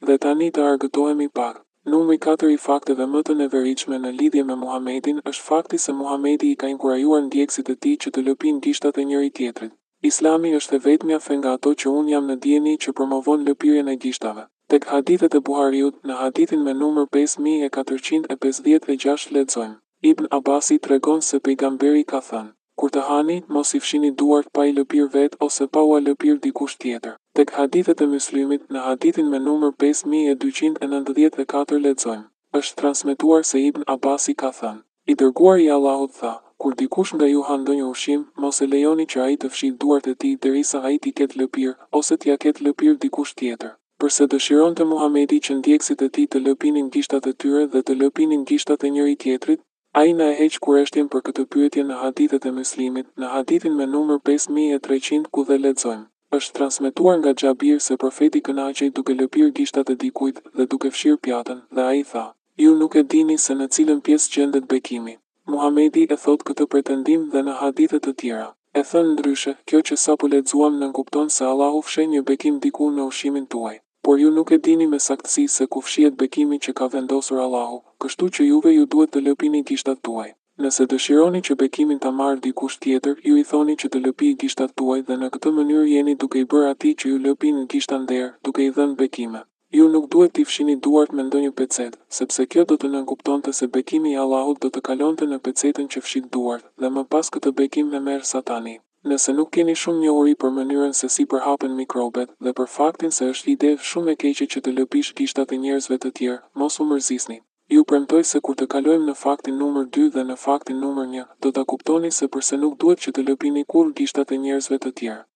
Dhe tani të argëtohemi pak. Numri 4 i fakteve më të neveritshme në lidhje me Muhamedin është fakti se Muhamedi i ka inkurajuar ndjekësit e tij që të lëpin gishtat e njëri tjetrit. Islami është e vetmja fe nga ato që unë jam në dieni që promovon lëpirjen e gishtave. Tek hadithet e Buhariut, në hadithin me numër 5456 lexojmë: Ibn Abasi tregon se pejgamberi ka thënë: kur të hani, mos i fshini duart pa i lëpir vet ose pa u lëpir dikush tjetër. Tek hadithet e Muslimit, në hadithin me numër 5294 lexojmë: është transmetuar se Ibn Abasi ka thënë: i dërguari i Allahut tha: kur dikush nga ju han ndonjë ushqim, mos e lejoni që ai të fshijë duart e tij derisa ai t'i ketë lëpir ose t'ia ketë lëpir dikush tjetër. Përse dëshironte Muhamedi që ndjekësit e tij të lëpinin gishtat e tyre dhe të lëpinin gishtat e njëri tjetrit, ai na e heq kureshtjen për këtë pyetje në hadithet e Muslimit, në hadithin me numër 5300 ku dhe lexojmë: është transmetuar nga Xhabir se profeti kënaqej duke lëpir gishtat e dikujt dhe duke fshirë pjatën, dhe ai tha: ju nuk e dini se në cilën pjesë gjendet bekimi. Muhamedi e thot këtë pretendim dhe në hadithe të tjera. E thënë ndryshe, kjo që sapo lexuam nënkupton se Allahu fshen një bekim diku në ushqimin tuaj. Por ju nuk e dini me saktësi se ku fshihet bekimi që ka vendosur Allahu, kështu që juve ju duhet të lëpini gishtat tuaj. Nëse dëshironi që bekimin ta marrë dikush tjetër, ju i thoni që të lëpijë gishtat tuaj dhe në këtë mënyrë jeni duke i bërë atij që ju lëpin gishta nder, duke i dhënë bekime. Ju nuk duhet t'i fshini duart me ndonjë pecet, sepse kjo do të nënkuptonte se bekimi i Allahut do të kalonte në pecetën që fshit duart, dhe më pas këtë bekim e merr Satani. Nëse nuk keni shumë njohuri për mënyrën se si përhapen mikrobet dhe për faktin se është ide shumë e keqe që të lëpish gishtat e njerëzve të tjerë, mos u mërzisni. Ju premtoj se kur të kalojmë në faktin numër 2 dhe në faktin numër 1, do ta kuptoni se përse nuk duhet që të lëpini kurrë gishtat e njerëzve të tjerë.